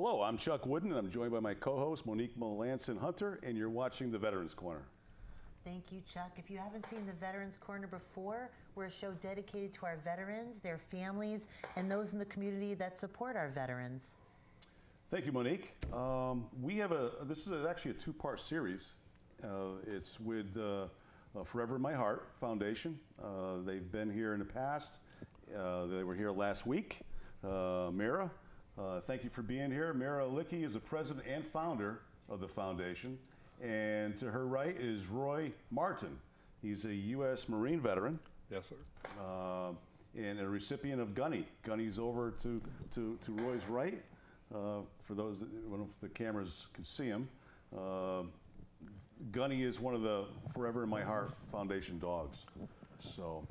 Hello, I'm Chuck Wooden, and I'm joined by my co-host Monique Melanson Hunter, and you're watching the Veterans Corner. Thank you, Chuck. If you haven't seen the Veterans Corner before, we're a show dedicated to our veterans, their families, and those in the community that support our veterans. Thank you, Monique. This is actually a two-part series. It's with Forever in My Heart Foundation. They've been here in the past. They were here last week. Mira, thank you for being here. Mira Licky is the president and founder of the foundation. And to her right is Roy Martin. He's a U.S. Marine veteran. Yes, sir. And a recipient of Gunny. Gunny's over to Roy's right. For those, when the cameras can see him. Gunny is one of the Forever in My Heart Foundation dogs. So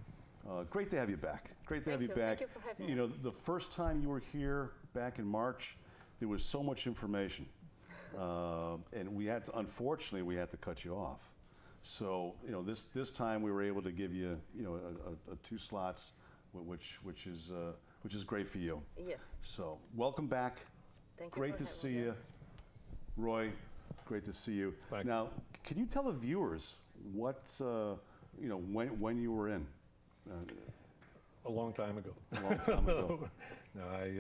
great to have you back. Great to have you back. Thank you for having me. You know, the first time you were here back in March, there was so much information. And unfortunately, we had to cut you off. So, you know, this time we were able to give you, a 2 slots, which is great for you. Yes. So, welcome back. Thank you. Great to see you, Roy. Great to see you. Thank now, you. Can you tell the viewers what when you were in? A long time ago. A long time ago. No, I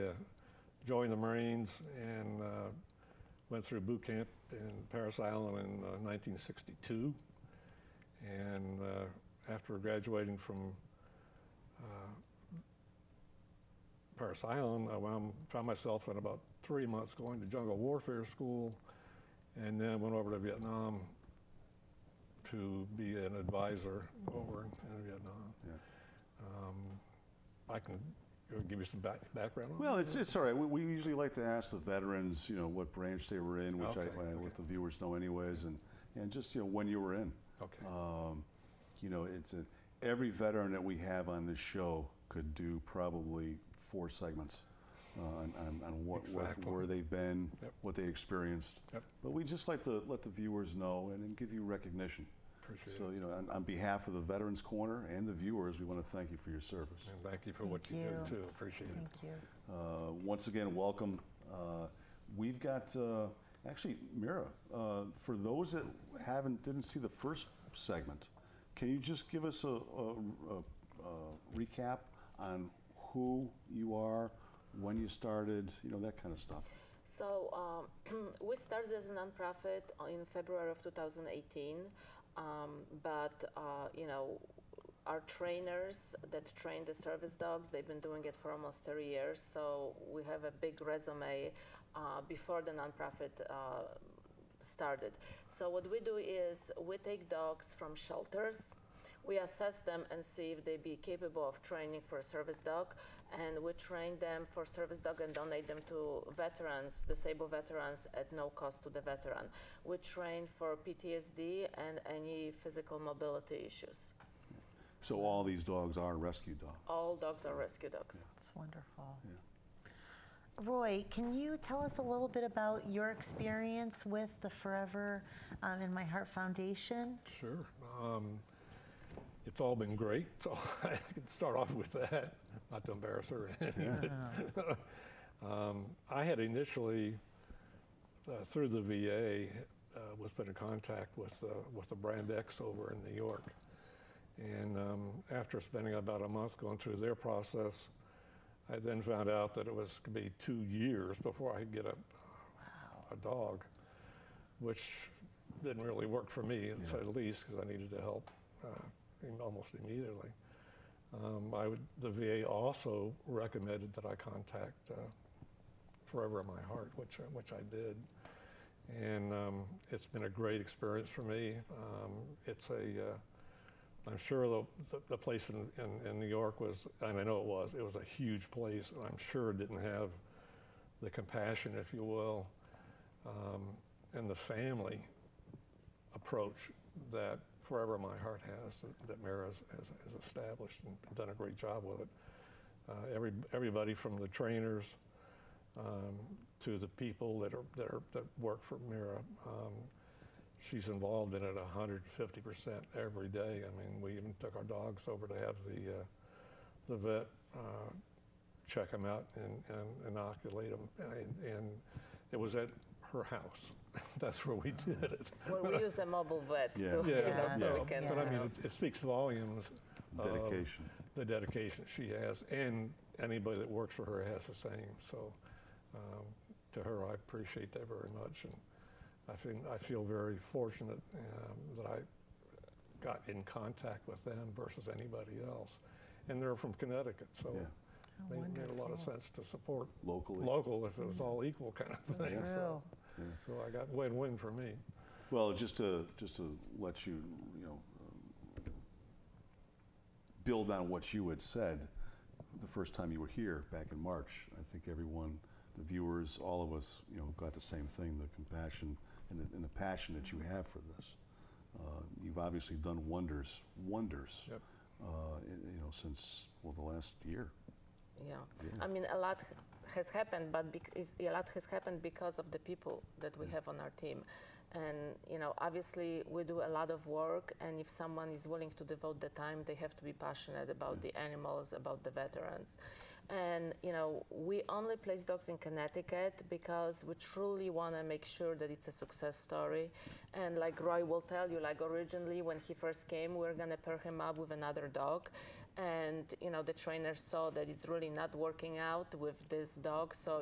joined the Marines and went through boot camp in Parris Island in 1962. And after graduating from Parris Island, I found myself in about 3 months going to jungle warfare school, and then went over to Vietnam to be an advisor over in Vietnam. Yeah. I can give you some background on Well, that? it's all right. We usually like to ask the veterans, what branch they were in, which I let the viewers know anyways, and just when you were in. Okay. It's every veteran that we have on this show could do probably 4 segments on where they've been, Yep. what they experienced. Yep. But we just like to let the viewers know and then give you recognition. Appreciate So, it. on behalf of the Veterans Corner and the viewers, we want to thank you for your service. And thank you for what you do too. Appreciate it. Thank you. Once again, welcome. We've got, actually, Mira, for those that didn't see the first segment, can you just give us a recap on who you are, when you started, that kind of stuff? So we started as a nonprofit in February of 2018, but our trainers that train the service dogs, they've been doing it for almost 30 years. So we have a big resume before the nonprofit started. So what we do is we take dogs from shelters. We assess them and see if they be capable of training for a service dog, and we train them for service dog and donate them to veterans, disabled veterans, at no cost to the veteran. We train for PTSD and any physical mobility issues. So all these dogs are rescue dogs? All dogs are rescue dogs. That's wonderful. Yeah. Roy, can you tell us a little bit about your experience with the Forever in My Heart Foundation? Sure. It's all been great, so I can start off with that, not to embarrass her. I had initially, through the VA, was put in contact with the Brand X over in New York. And after spending about a month going through their process, I then found out that it was going to be 2 years before I could get a dog, which didn't really work for me, to say the least, because I needed the help almost immediately. The VA also recommended that I contact Forever in My Heart, which I did. And it's been a great experience for me. I'm sure the place in New York was, and I know it was a huge place, and I'm sure it didn't have the compassion, if you will, and the family approach that Forever in My Heart has, that Mira has established and done a great job with it. Everybody from the trainers to the people that work for Mira, she's involved in it 150% every day. I mean, we even took our dogs over to have the vet check them out and inoculate them. And it was at her house. That's where we did it. Well, we use a mobile vet Yeah. too, Yeah, so yeah. we can. But I you mean, know, it speaks volumes. of Dedication. The dedication she has, and anybody that works for her has the same. So, to her, I appreciate that very much, and I feel very fortunate that I got in contact with them versus anybody else. And they're from Connecticut, so Yeah. they made a lot of sense to support Locally. local if it was all equal kind of thing. Yeah. So, Yeah. so I got win-win for me. Well, just to let you build on what you had said the first time you were here back in March. I think everyone, the viewers, all of us, got the same thing: the compassion and the passion that you have for this. You've obviously done wonders. Yep. Since the last year. yeah. Yeah. I mean, a lot has happened, but a lot has happened because of the people that we have on our team. And obviously we do a lot of work, and if someone is willing to devote the time, they have to be passionate about the animals, about the veterans. And we only place dogs in Connecticut because we truly want to make sure that it's a success story. And like Roy will tell you, like originally when he first came, we were going to pair him up with another dog. And the trainer saw that it's really not working out with this dog, so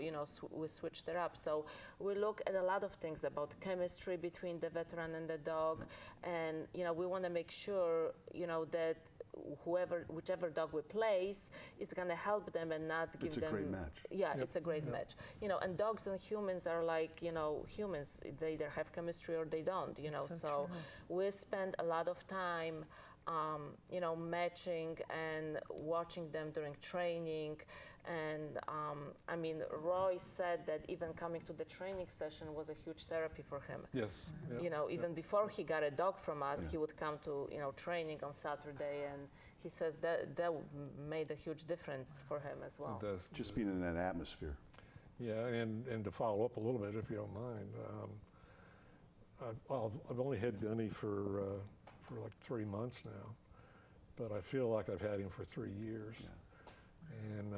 we switched it up. So we look at a lot of things about chemistry between the veteran and the dog, and we want to make sure that whichever dog we place is going to help them and not give them. It's a great match. Yeah, it's a great match. And dogs and humans are like humans. They either have chemistry or they don't. So we spend a lot of time. Matching and watching them during training. And I mean, Roy said that even coming to the training session was a huge therapy for him. Yes. Yeah. Even before he got a dog from us, he would come to, training on Saturday, and he says that made a huge difference for him as well. It does. Just being in that atmosphere. Yeah, and to follow up a little bit, if you don't mind, I've only had Gunny for like 3 months now, but I feel like I've had him for 3 years. Yeah. And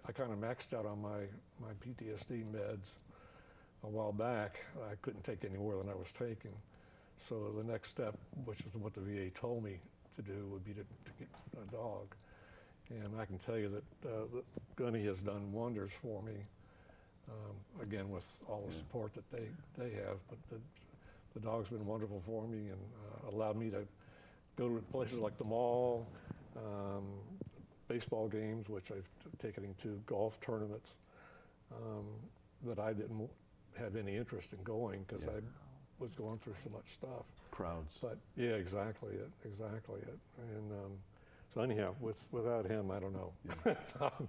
I kind of maxed out on my PTSD meds a while back. I couldn't take any more than I was taking. So the next step, which is what the VA told me to do, would be to get a dog. And I can tell you that Gunny has done wonders for me, again, with all the support that they have. But the dog's been wonderful for me and allowed me to go to places like the mall, baseball games, which I've taken him to, golf tournaments that I didn't have any interest in going because I was going through so much stuff. Crowds. But yeah, exactly it. And so anyhow, without him, I don't know. Yeah.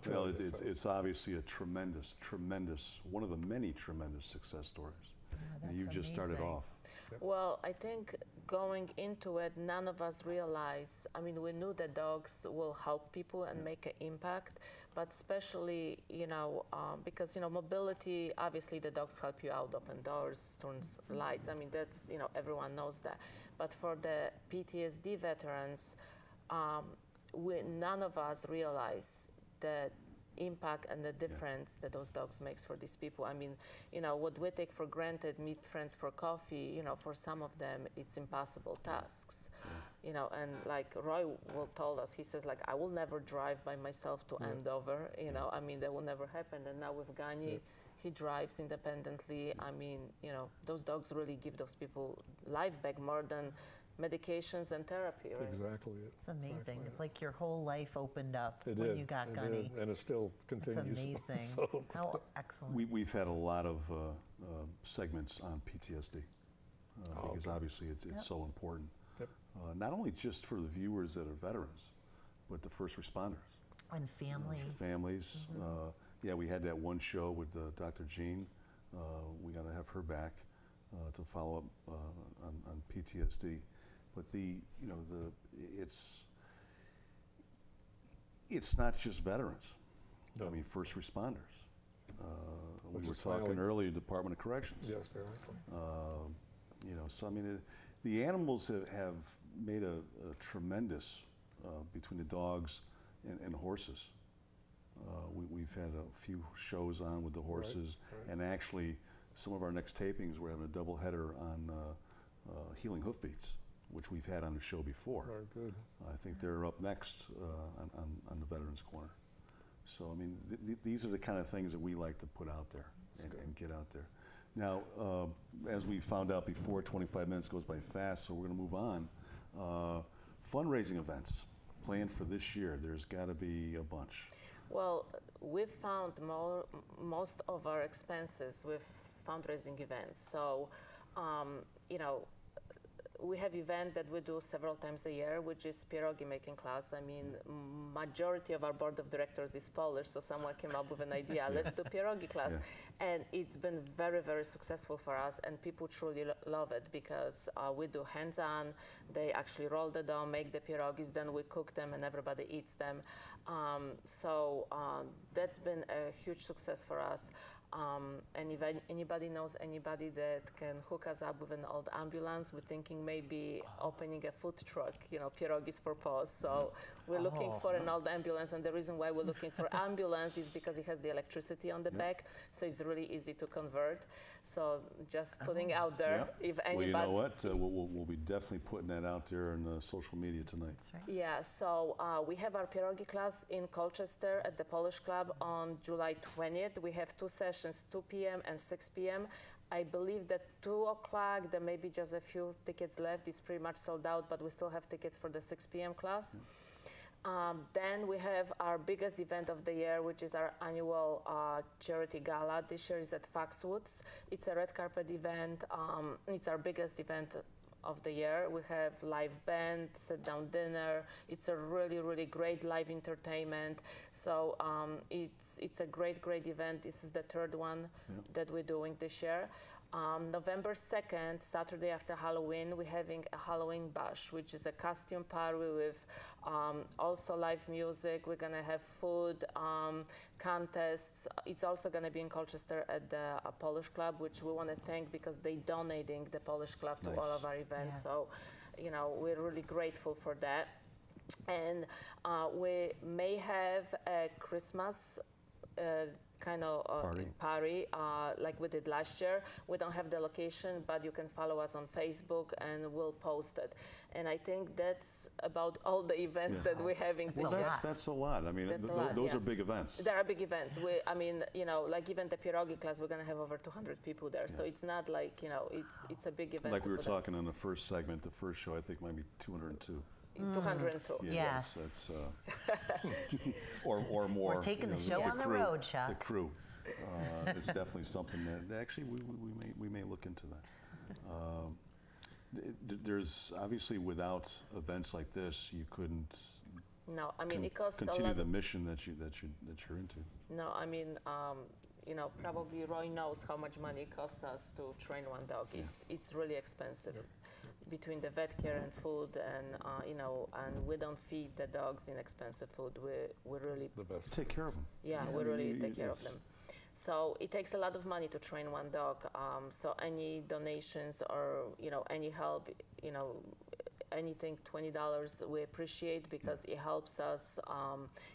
Well, it's obviously a tremendous, one of the many tremendous success stories. And you just started off. Well, I think going into it, none of us realized, I mean, we knew that dogs will help people and make an impact, but especially, because, mobility, obviously the dogs help you out, open doors, turns lights. I mean, that's, everyone knows that. But for the PTSD veterans, none of us realize that impact and the difference that those dogs makes for these people. I mean, what we take for granted, meet friends for coffee, for some of them, it's impossible tasks. And like Roy will told us, he says, like, I will never drive by myself to Andover, I mean, that will never happen. And now with Gani, he drives independently. I mean, those dogs really give those people life back more than medications and therapy, right? Exactly. It's amazing. Exactly. It's like your whole life opened up It when did. you got It Gunny. did, and it still continues. It's amazing. So, How excellent. We've had a lot of segments on PTSD because obviously it's so important. Yep. Not only just for the viewers that are veterans, but the first responders. And family. For families. We had that one show with Dr. Jean. We got to have her back to follow up on PTSD. But it's not just veterans. No. I mean, first responders. We Which were is talking finally- earlier, Department of Corrections. yes, exactly. So I mean, the animals have made a tremendous between the dogs and horses. We've had a few shows on with the horses, right. and actually some of our next tapings, we're having a double header on healing hoofbeats, which we've had on the show before. Very good. I think they're up next on the Veterans Corner. So, I mean, these are the kind of things that we like to put out there and get out there. Now, as we found out before, 25 minutes goes by fast, so we're going to move on. Fundraising events planned for this year. There's got to be a bunch. Well, we've found most of our expenses with fundraising events. So, you know, we have event that we do several times a year, which is pierogi making class. I mean, majority of our board of directors is Polish, so someone came up with an idea, let's do pierogi class. Yeah. And it's been very, very successful for us, and people truly love it because we do hands-on. They actually roll the dough, make the pierogis, then we cook them, and everybody eats them. So that's been a huge success for us. And if anybody knows anybody that can hook us up with an old ambulance, we're thinking maybe opening a food truck, you know, pierogis for paws. So we're looking for an old ambulance, and the reason why we're looking for ambulance is because it has the electricity on the back, so it's really easy to convert. So just putting out there, if anybody... Well, you know what? We'll be definitely putting that out there in social media tonight. That's right. Yeah, so we have our pierogi class in Colchester at the Polish Club on July 20th. We have 2 sessions, 2 p.m. and 6 p.m. I believe that 2 o'clock, there may be just a few tickets left. It's pretty much sold out, but we still have tickets for the 6 p.m. class. Then we have our biggest event of the year, which is our annual charity gala. This year is at Foxwoods. It's a red carpet event. It's our biggest event of the year. We have live band, sit-down dinner. It's a really, really great live entertainment. So it's a great, great event. This is the 3rd one that we're doing this year. November 2nd, Saturday after Halloween, we're having a Halloween bash, which is a costume party with also live music. We're gonna have food, contests. It's also gonna be in Colchester at the Polish Club, which we wanna thank because they're donating the Polish Club to all of our events. Yeah. So, you know, we're really grateful for that. And we may have a Christmas kind of party like we did last year. We don't have the location, but you can follow us on Facebook and we'll post it. And I think that's about all the events that we're having this Well, year. that's a lot. I mean, those are big events. There are big events. I mean, you know, like even the pierogi class, we're gonna have over 200 people there. So it's not like, you know, it's a big event. Like we were talking on the first segment, the first show, I think might be 202. 202. Yeah, Yes. That's or more. We're taking you know, the show on the crew, road, Chuck. The crew. It's definitely something that actually we may look into that. There's obviously without events like this, you couldn't No, I mean, it costs a continue lot. the mission that you're into. No, I mean, you know, probably Roy knows how much money it costs us to train one dog. It's really expensive. Between the vet care and food, and you know, and we don't feed the dogs inexpensive food. We really The best. Take care of them. we really take care of Yes. them. So it takes a lot of money to train one dog. So any donations or, you know, any help, you know, anything $20 we appreciate because it helps us.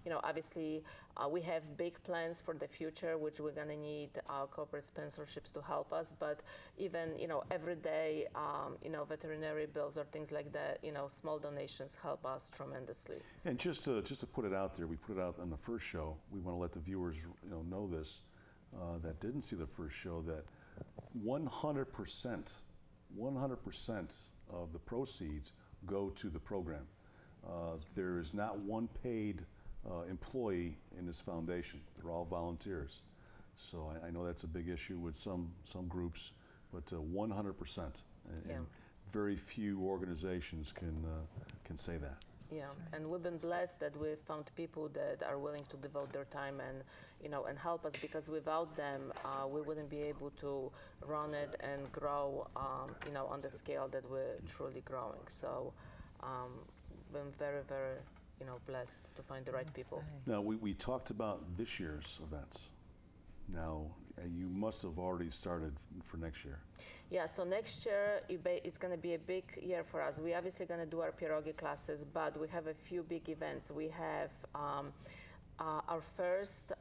You know, obviously we have big plans for the future, which we're gonna need corporate sponsorships to help us. But even, you know, everyday, you know, veterinary bills or things like that, you know, small donations help us tremendously. And just to put it out there, we put it out on the first show. We want to let the viewers know this that didn't see the first show, that 100% of the proceeds go to the program. There is not one paid employee in this foundation. They're all volunteers. So I know that's a big issue with some groups, but 100%. And very few organizations can say that. Yeah, and we've been blessed that we found people that are willing to devote their time and, you know, and help us, because without them, we wouldn't be able to run it and grow, you know, on the scale that we're truly growing. So, been very, very, you know, blessed to find the right people. Now, we talked about this year's events. Now, you must have already started for next year. Yeah, so next year it's going to be a big year for us. We're obviously going to do our pierogi classes, but we have a few big events. We have our first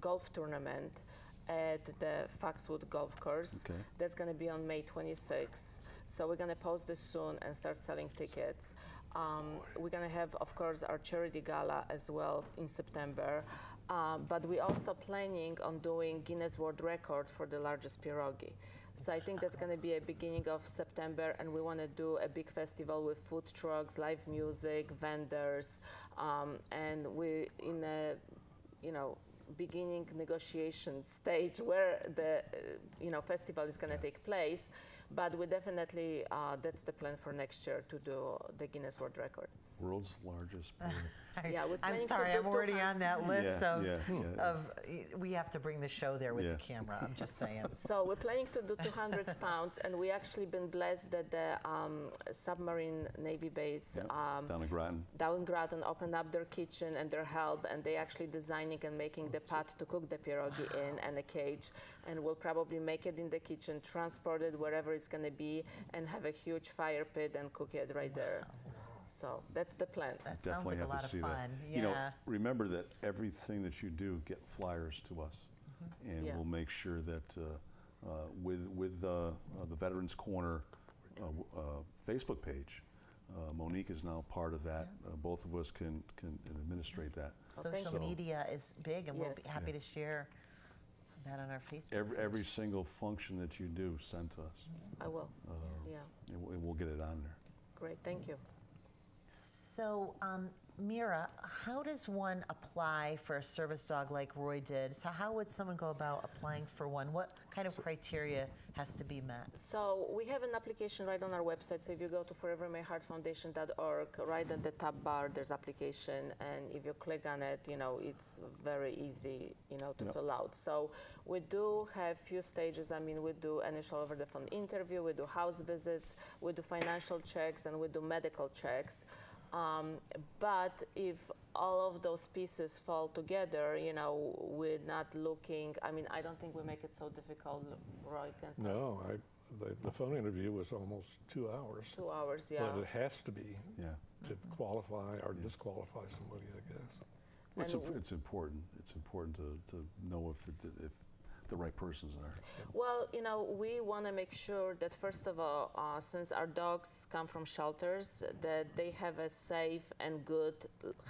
golf tournament at the Foxwood Golf Course. Okay. That's going to be on May 26th. So we're going to post this soon and start selling tickets. We're going to have, of course, our charity gala as well in September. But we're also planning on doing Guinness World Record for the largest pierogi. So I think that's going to be a beginning of September, and we want to do a big festival with food trucks, live music, vendors, and we're in a, beginning negotiation stage where the, festival is going to take place. But we definitely, that's the plan for next year, to do the Guinness World Record. World's largest. Yeah, we're I'm planning to sorry, do I'm already on that list Yeah, of we have to bring the show there with Yeah. the camera. I'm just saying. So we're planning to do 200 pounds, and we actually been blessed that the submarine Navy base Down in Groton. down in Groton opened up their kitchen and their help, and they actually designing and making the pot to cook the pierogi in and a cage, and we'll probably make it in the kitchen, transport it wherever it's going to be, and have a huge fire pit and cook it right there. So that's the plan. That sounds Definitely like a have lot to of see fun. that. Yeah. Remember that everything that you do, get flyers to us, and Yeah. we'll make sure that with the Veterans Corner Facebook page, Monique is now part of that. Both of us can administrate that. thank Social you. media is big, and we'll Yes. be happy to share that on our Facebook. Every single function that you do, send to us, I will. Yeah, and we'll get it on there. great. Thank you. So, Mira, how does one apply for a service dog like Roy did? So how would someone go about applying for one? What kind of criteria has to be met? So we have an application right on our website. So if you go to forevermyheartfoundation.org, right at the top bar, there's application, and if you click on it, it's very easy, to fill out. So we do have few stages. I mean, we do initial over the phone interview, we do house visits, we do financial checks, and we do medical checks. But if all of those pieces fall together, we're not looking, I don't think we make it so difficult. Roy can tell. No, the phone interview was almost 2 hours. 2 hours, yeah. But it has to be Yeah. to qualify or disqualify somebody, I guess. Well, And it's important. It's important to know if the right person's there. Well, we want to make sure that, first of all, since our dogs come from shelters, that they have a safe and good,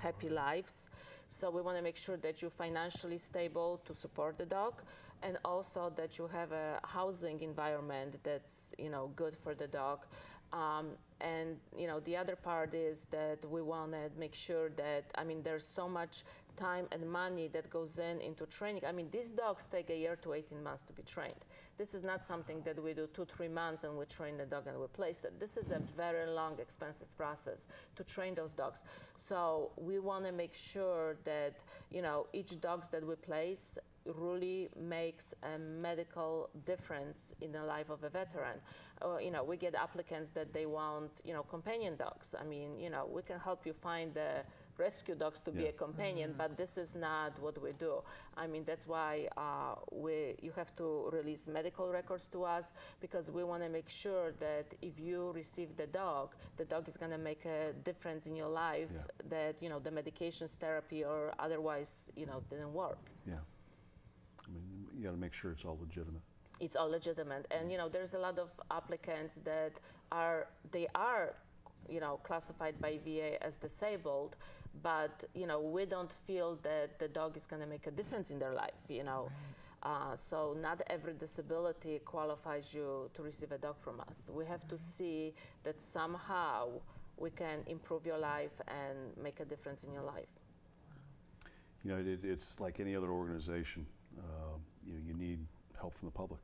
happy lives. So we want to make sure that you're financially stable to support the dog, and also that you have a housing environment that's, good for the dog. And, the other part is that we want to make sure that, there's so much time and money that goes into training. These dogs take a year to 18 months to be trained. This is not something that we do 2-3 months and we train the dog and we place it. This is a very long, expensive process to train those dogs. So we want to make sure that, each dogs that we place really makes a medical difference in the life of a veteran. We get applicants that they want, companion dogs. We can help you find the rescue dogs to be a companion, but this is not what we do. That's why you have to release medical records to us, because we want to make sure that if you receive the dog is going to make a difference in your life, that, the medications, therapy, or otherwise, didn't work. Yeah. You got to make sure it's all legitimate. It's all legitimate. And, there's a lot of applicants that are classified by VA as disabled, but, we don't feel that the dog is going to make a difference in their life, So not every disability qualifies you to receive a dog from us. We have to see that somehow we can improve your life and make a difference in your life. It's like any other organization. You need help from the public.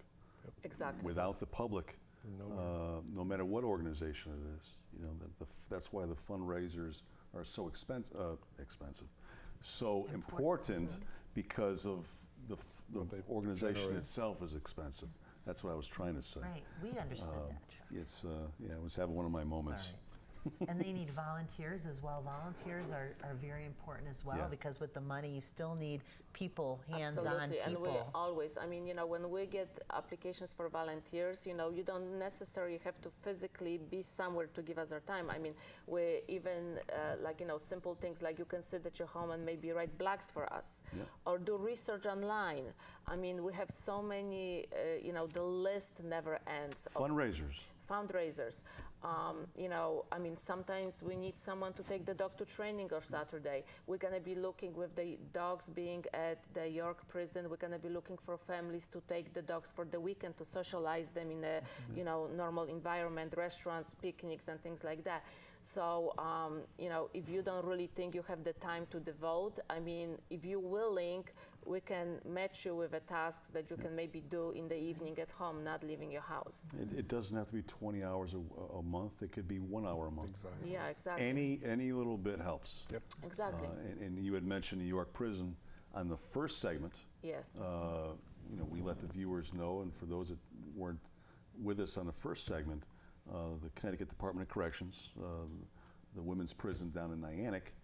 Exactly. Without the public, no matter what organization it is, that's why the fundraisers are so expensive, so important, because of the they organization generate. itself is expensive. That's what I was trying to say. Right, we understood that. It's I was having one of my moments. Sorry. And they need volunteers as well. Volunteers are very important as well Yeah. because with the money, you still need people, hands-on Absolutely, and we people. always, I mean, when we get applications for volunteers, you don't necessarily have to physically be somewhere to give us our time. I mean, we even, simple things like you can sit at your home and maybe write blogs for us, Yeah. or do research online. I mean, we have so many, the list never ends. of Fundraisers. fundraisers. I mean, sometimes we need someone to take the dog to training on Saturday. We're going to be looking with the dogs being at the York prison. We're going to be looking for families to take the dogs for the weekend to socialize them in a, normal environment, restaurants, picnics, and things like that. So, if you don't really think you have the time to devote, I mean, if you're willing, we can match you with the tasks that you can maybe do in the evening at home, not leaving your house. It doesn't have to be 20 hours a month. It could be 1 hour a month. Exactly. Yeah, exactly. Any little bit helps. Yep. Exactly. And you had mentioned New York Prison on the first segment. Yes. We let the viewers know, and for those that weren't with us on the first segment, the Connecticut Department of Corrections, the women's prison down in Niantic,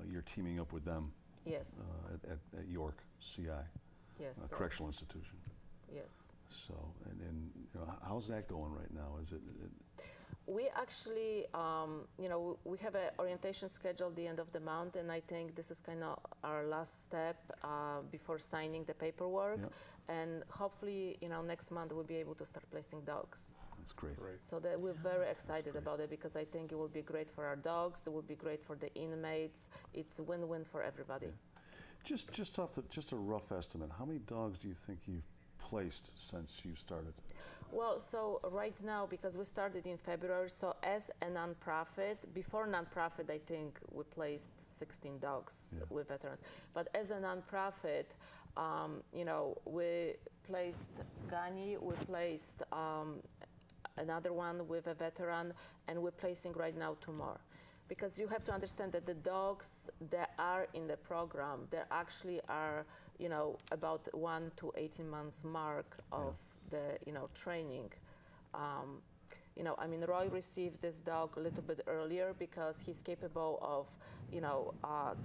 you're teaming up with them Yes. at York CI, Yes. correctional institution. Yes. So, and how's that going right now? Is it We actually, we have an orientation schedule at the end of the month, and I think this is kind of our last step before signing the paperwork. Yep. And hopefully, next month we'll be able to start placing dogs. That's great. Great. So that we're very excited about it because I think it will be great for our dogs. It will be great for the inmates. It's a win-win for everybody. Yeah. Just a rough estimate. How many dogs do you think you've placed since you started? Well, so right now, because we started in February, so as a nonprofit, before nonprofit, I think we placed 16 dogs Yeah. with veterans. But as a nonprofit, we placed Gani, we placed another one with a veteran, and we're placing right now 2 more. Because you have to understand that the dogs that are in the program, they actually are, about 1 to 18 months mark of the, training. I mean, Roy received this dog a little bit earlier because he's capable of,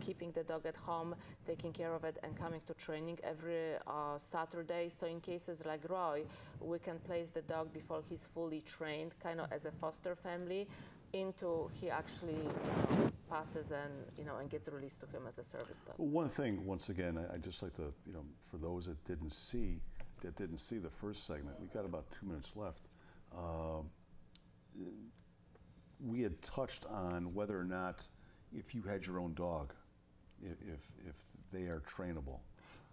keeping the dog at home, taking care of it, and coming to training every Saturday. So in cases like Roy, we can place the dog before he's fully trained, kind of as a foster family, into he actually passes and and gets released to him as a service dog. Well, one thing, once again, I'd just like to, for those that didn't see the first segment, we've got about 2 minutes left. We had touched on whether or not, if you had your own dog, if they are trainable.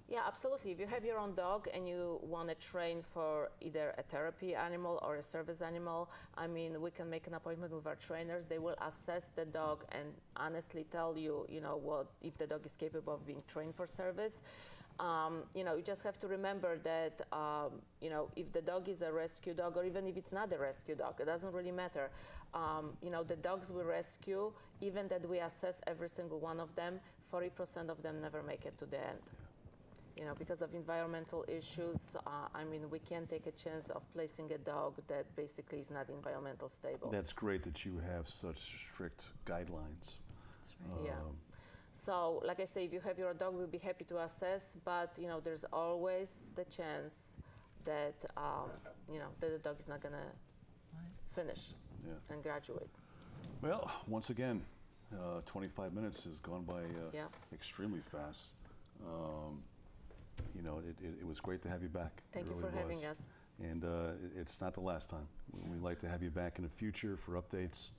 Yeah, absolutely. If you have your own dog and you want to train for either a therapy animal or a service animal, I mean, we can make an appointment with our trainers. They will assess the dog and honestly tell you, what if the dog is capable of being trained for service. You just have to remember that, if the dog is a rescue dog, or even if it's not a rescue dog, it doesn't really matter. The dogs we rescue, even that we assess every single one of them, 40% of them never make it to the end. Because of environmental issues, we can't take a chance of placing a dog that basically is not environmental stable. That's great that you have such strict guidelines. That's right. Yeah. So, like I say, if you have your dog, we'll be happy to assess, but, there's always the chance that, that the dog is not going to finish and graduate. Well, once again, 25 minutes has gone by extremely fast. It was great to have you back. Thank you for having us. And it's not the last time. We'd like to have you back in the future for updates.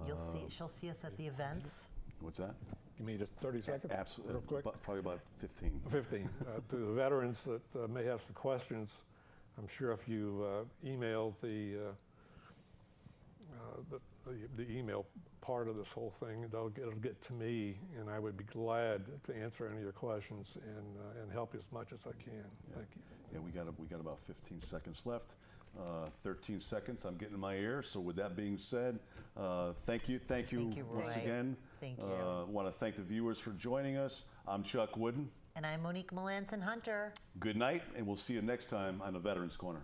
She'll see us at the events. What's that? Give me just 30 seconds? Absolutely. Real quick. Probably about 15. 15. To the veterans that may have some questions, I'm sure if you email the email part of this whole thing, it'll get to me, and I would be glad to answer any of your questions and help you as much as I can. Yeah. Thank you. Yeah, we got about 15 seconds left. 13 seconds, I'm getting in my ear. So with that being said, thank you once Roy. again. Thank you. I want to thank the viewers for joining us. I'm Chuck Wooden. And I'm Monique Melanson-Hunter. Good night, and we'll see you next time on the Veterans Corner.